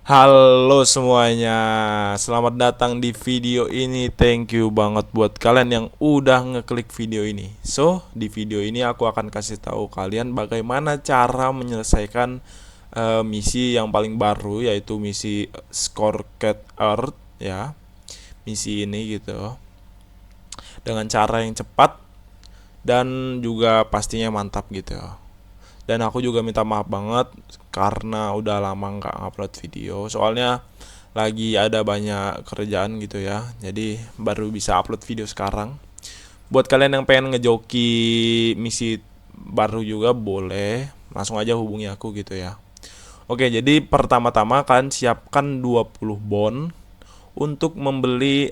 Halo semuanya, selamat datang di video ini. Thank you banget buat kalian yang udah ngeklik video ini. So, di video ini aku akan kasih tahu kalian bagaimana cara menyelesaikan misi yang paling baru, yaitu misi Scorecard Earth ya. Misi ini gitu, dengan cara yang cepat dan juga pastinya mantap gitu. Dan aku juga minta maaf banget karena udah lama nggak upload video. Soalnya lagi ada banyak kerjaan gitu ya. Jadi baru bisa upload video sekarang. Buat kalian yang pengen ngejoki misi baru juga boleh, langsung aja hubungi aku gitu ya. Oke, jadi pertama-tama kalian siapkan 20 bon untuk membeli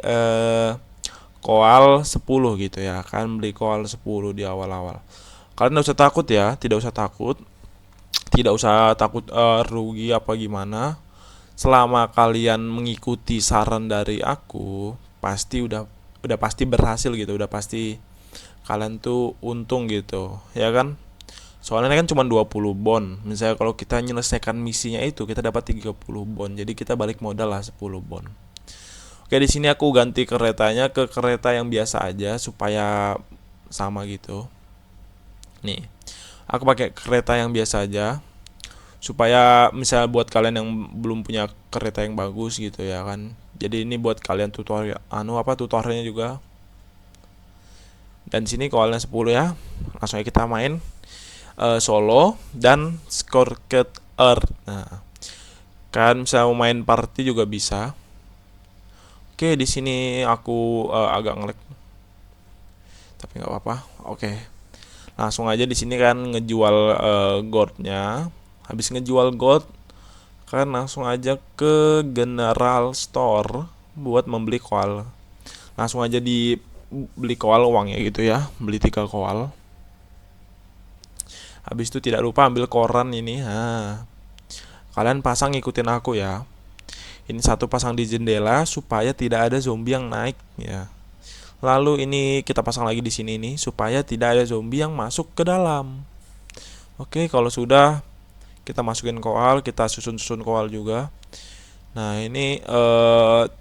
koal 10 gitu ya. Kan beli koal 10 di awal-awal. Kalian tidak usah takut ya, tidak usah takut, rugi apa gimana. Selama kalian mengikuti saran dari aku, pasti udah pasti berhasil gitu, udah pasti kalian tuh untung gitu, ya kan? Soalnya ini kan cuma 20 bon. Misalnya kalau kita menyelesaikan misinya itu kita dapat 30 bon. Jadi kita balik modal lah 10 bon. Oke, di sini aku ganti keretanya ke kereta yang biasa aja supaya sama gitu. Nih, aku pakai kereta yang biasa aja supaya misalnya buat kalian yang belum punya kereta yang bagus gitu ya kan. Jadi ini buat kalian tutorial tutorialnya juga. Dan sini koalnya 10 ya. Langsung aja kita main solo dan Scorecard Earth. Nah, kan bisa main party juga bisa. Oke, di sini aku agak ngelag tapi nggak apa-apa. Oke. Langsung aja di sini kan ngejual goldnya. Habis ngejual gold kan langsung aja ke General Store buat membeli koal. Langsung aja dibeli koal uangnya gitu ya, beli 3 koal. Habis itu tidak lupa ambil koran ini. Nah, kalian pasang ngikutin aku ya. Ini satu pasang di jendela supaya tidak ada zombie yang naik ya. Lalu ini kita pasang lagi di sini nih supaya tidak ada zombie yang masuk ke dalam. Oke, kalau sudah kita masukin koal, kita susun-susun koal juga. Nah, ini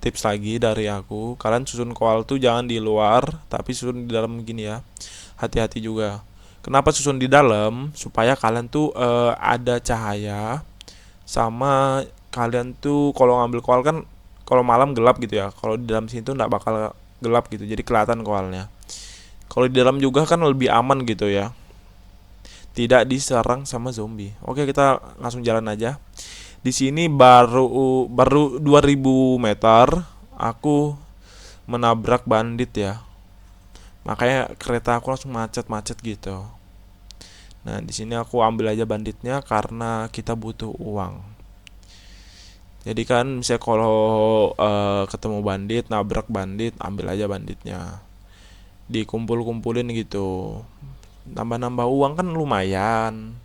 tips lagi dari aku. Kalian susun koal tuh jangan di luar, tapi susun di dalam gini ya. Hati-hati juga. Kenapa susun di dalam? Supaya kalian tuh ada cahaya, sama kalian tuh kalau ngambil koal kan kalau malam gelap gitu ya. Kalau di dalam sini tuh nggak bakal gelap gitu. Jadi kelihatan koalnya. Kalau di dalam juga kan lebih aman gitu ya. Tidak diserang sama zombie. Oke, kita langsung jalan aja. Di sini baru baru 2000 meter aku menabrak bandit ya. Makanya kereta aku langsung macet-macet gitu. Nah, di sini aku ambil aja banditnya karena kita butuh uang. Jadi kan misalnya kalau ketemu bandit, nabrak bandit, ambil aja banditnya. Dikumpul-kumpulin gitu. Nambah-nambah uang kan lumayan.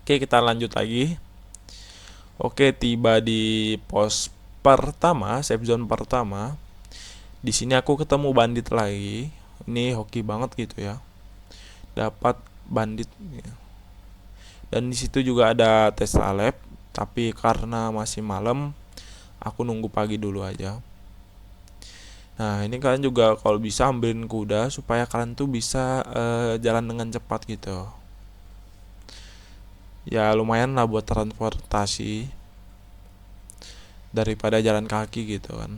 Oke, kita lanjut lagi. Oke, tiba di pos pertama, safe zone pertama. Di sini aku ketemu bandit lagi. Ini hoki banget gitu ya. Dapat bandit. Dan di situ juga ada Tesla Lab, tapi karena masih malam, aku nunggu pagi dulu aja. Nah, ini kalian juga kalau bisa ambilin kuda supaya kalian tuh bisa jalan dengan cepat gitu. Ya lumayan lah buat transportasi daripada jalan kaki gitu kan.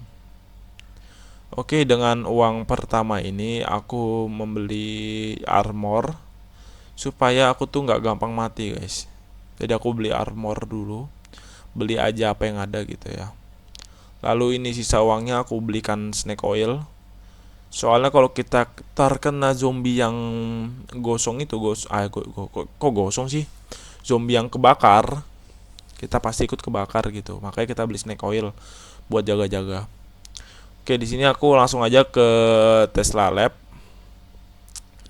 Oke, dengan uang pertama ini aku membeli armor supaya aku tuh nggak gampang mati guys. Jadi aku beli armor dulu, beli aja apa yang ada gitu ya. Lalu ini sisa uangnya aku belikan snake oil. Soalnya kalau kita terkena zombie yang gosong itu kok gosong sih? Zombie yang kebakar, kita pasti ikut kebakar gitu. Makanya kita beli snake oil buat jaga-jaga. Oke, di sini aku langsung aja ke Tesla Lab.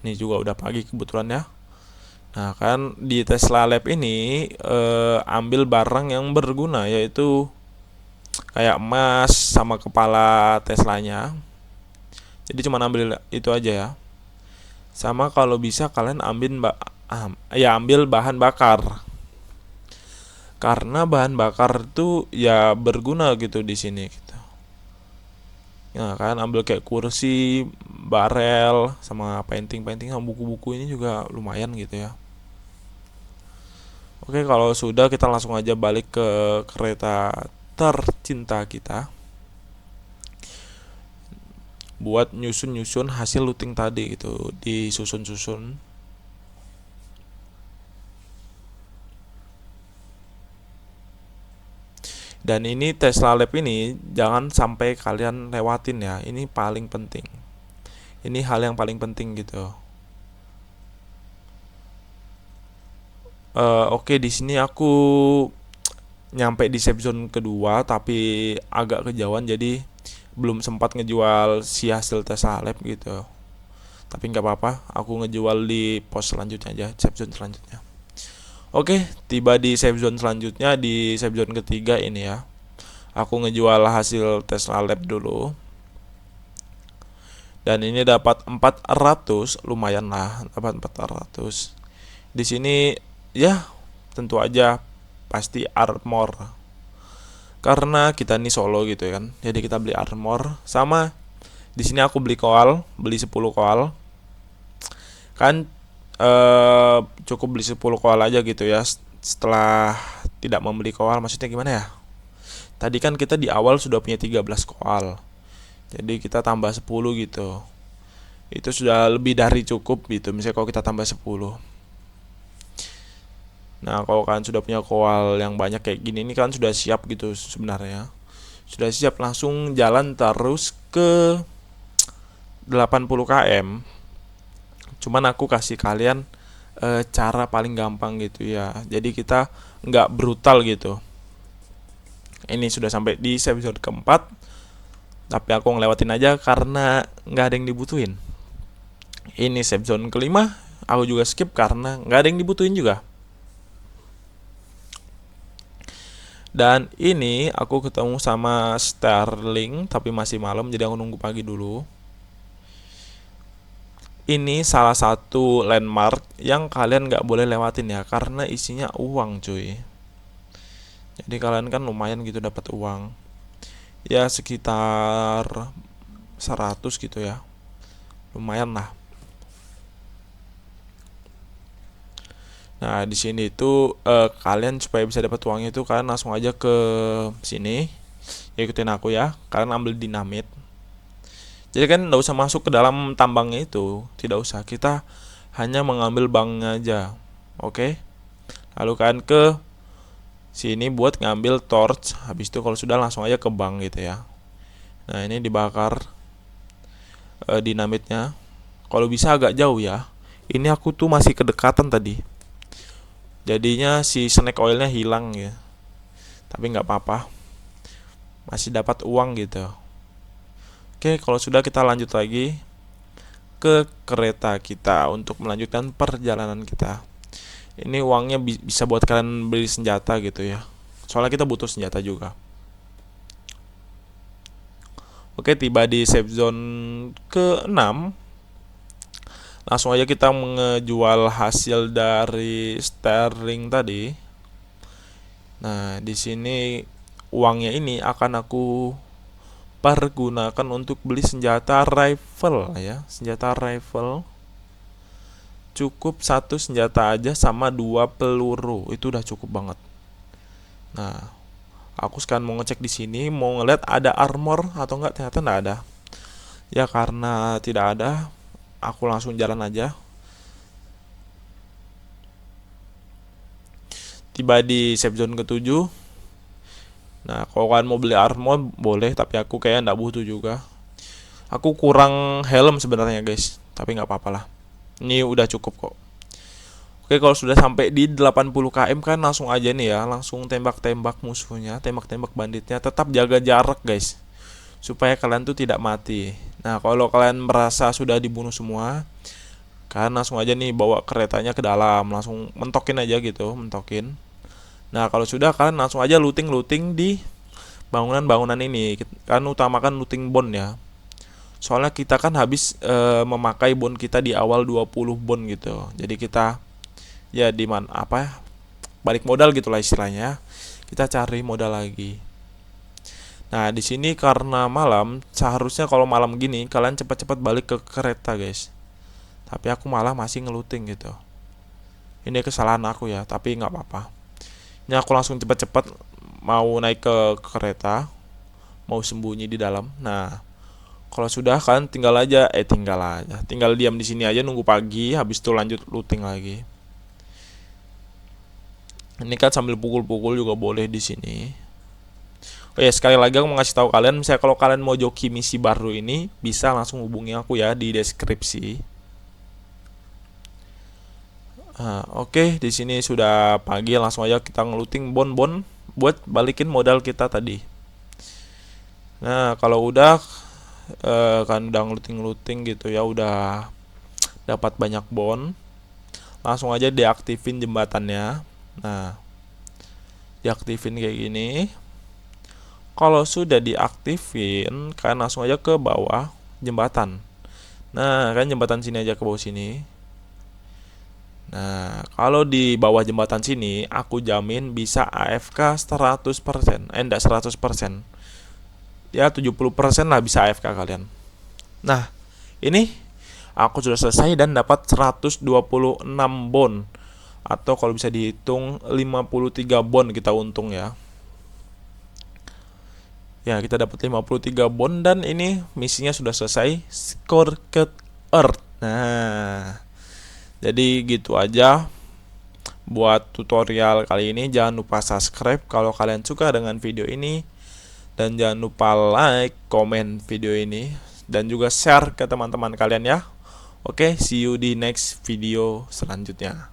Ini juga udah pagi kebetulan ya. Nah, kan di Tesla Lab ini ambil barang yang berguna yaitu kayak emas sama kepala Teslanya. Jadi cuma ambil itu aja ya. Sama kalau bisa kalian ambil ambil bahan bakar. karena bahan bakar tuh ya berguna gitu di sini gitu. Ya kan, ambil kayak kursi, barel, sama painting-painting sama buku-buku ini juga lumayan gitu ya. Oke, kalau sudah kita langsung aja balik ke kereta tercinta kita buat nyusun-nyusun hasil looting tadi gitu, disusun-susun. Dan ini Tesla Lab ini jangan sampai kalian lewatin ya. Ini paling penting. Ini hal yang paling penting gitu. Oke, di sini aku nyampe di safe zone kedua tapi agak kejauhan jadi belum sempat ngejual si hasil Tesla Lab gitu. Tapi nggak apa-apa, aku ngejual di pos selanjutnya aja, safe zone selanjutnya. Oke, tiba di safe zone selanjutnya, di safe zone ketiga ini ya. Aku ngejual hasil Tesla Lab dulu. Dan ini dapat 400, lumayan lah, dapat 400. Di sini ya tentu aja pasti armor. Karena kita ini solo gitu kan. Jadi kita beli armor sama di sini aku beli koal, beli 10 koal. Kan cukup beli 10 koal aja gitu ya. Setelah tidak membeli koal, maksudnya gimana ya? Tadi kan kita di awal sudah punya 13 koal. Jadi kita tambah 10 gitu. Itu sudah lebih dari cukup gitu. Misalnya kalau kita tambah 10. Nah, kalau kalian sudah punya koal yang banyak kayak gini, ini kan sudah siap gitu sebenarnya. Sudah siap langsung jalan terus ke 80 km. Cuman aku kasih kalian cara paling gampang gitu ya. Jadi kita nggak brutal gitu. Ini sudah sampai di episode keempat, tapi aku ngelewatin aja karena nggak ada yang dibutuhin. Ini safe zone kelima, aku juga skip karena nggak ada yang dibutuhin juga. Dan ini aku ketemu sama Sterling, tapi masih malam, jadi aku nunggu pagi dulu. Ini salah satu landmark yang kalian nggak boleh lewatin ya, karena isinya uang cuy. Jadi kalian kan lumayan gitu dapat uang. Ya sekitar 100 gitu ya. Lumayan lah. Nah, di sini itu kalian supaya bisa dapat uangnya itu kalian langsung aja ke sini. Ya, ikutin aku ya. Kalian ambil dinamit. Jadi kan nggak usah masuk ke dalam tambangnya itu, tidak usah. Kita hanya mengambil banknya aja. Oke? Lalu kalian ke sini buat ngambil torch. Habis itu kalau sudah langsung aja ke bank gitu ya. Nah, ini dibakar dinamitnya. Kalau bisa agak jauh ya. Ini aku tuh masih kedekatan tadi. Jadinya si snack oilnya hilang ya. Tapi nggak apa-apa. Masih dapat uang gitu. Oke, kalau sudah kita lanjut lagi ke kereta kita untuk melanjutkan perjalanan kita. Ini uangnya bisa buat kalian beli senjata gitu ya. Soalnya kita butuh senjata juga. Oke, tiba di safe zone ke-6. Langsung aja kita mengejual hasil dari Sterling tadi. Nah, di sini uangnya ini akan aku pergunakan untuk beli senjata rifle ya, senjata rifle. Cukup satu senjata aja sama 2 peluru, itu udah cukup banget. Nah, aku sekarang mau ngecek di sini, mau ngeliat ada armor atau enggak, ternyata enggak ada. Ya karena tidak ada, aku langsung jalan aja. Tiba di safe zone ke-7. Nah, kalau kalian mau beli armor boleh, tapi aku kayaknya nggak butuh juga. Aku kurang helm sebenarnya guys, tapi nggak apa-apa lah. Ini udah cukup kok. Oke, kalau sudah sampai di 80 km kan langsung aja nih ya, langsung tembak-tembak musuhnya, tembak-tembak banditnya. Tetap jaga jarak guys, supaya kalian tuh tidak mati. Nah, kalau kalian merasa sudah dibunuh semua, kalian langsung aja nih bawa keretanya ke dalam, langsung mentokin aja gitu, mentokin. Nah, kalau sudah kalian langsung aja looting-looting di bangunan-bangunan ini. Kalian utamakan looting bond ya. Soalnya kita kan habis memakai bond kita di awal 20 bond gitu. Jadi kita ya di mana apa ya? Balik modal gitulah istilahnya. Kita cari modal lagi. Nah, di sini karena malam, seharusnya kalau malam gini kalian cepat-cepat balik ke kereta, guys. Tapi aku malah masih ngeluting gitu. Ini kesalahan aku ya, tapi nggak apa-apa. Ini aku langsung cepat-cepat mau naik ke kereta, mau sembunyi di dalam. Nah, kalau sudah kan tinggal diam di sini aja nunggu pagi, habis itu lanjut looting lagi. Ini kan sambil pukul-pukul juga boleh di sini. Oh ya, sekali lagi aku mau ngasih tahu kalian, misalnya kalau kalian mau joki misi baru ini, bisa langsung hubungi aku ya di deskripsi. Oke, di sini sudah pagi, langsung aja kita ngeluting bon-bon buat balikin modal kita tadi. Nah, kalau udah kan udah ngeluting gitu ya, udah dapat banyak bon, langsung aja deaktifin jembatannya. Nah, diaktifin kayak gini. Kalau sudah diaktifin, kalian langsung aja ke bawah jembatan. Nah, kan jembatan sini aja, ke bawah sini. Nah, kalau di bawah jembatan sini, aku jamin bisa AFK 100%. Enggak 100%. Ya 70% lah bisa AFK kalian. Nah, ini aku sudah selesai dan dapat 126 bon. Atau kalau bisa dihitung 53 bon kita untung ya. Ya, kita dapat 53 bon dan ini misinya sudah selesai. Score ke Earth. Nah, jadi gitu aja buat tutorial kali ini. Jangan lupa subscribe kalau kalian suka dengan video ini. Dan jangan lupa like, komen video ini. Dan juga share ke teman-teman kalian ya. Oke, see you di next video selanjutnya.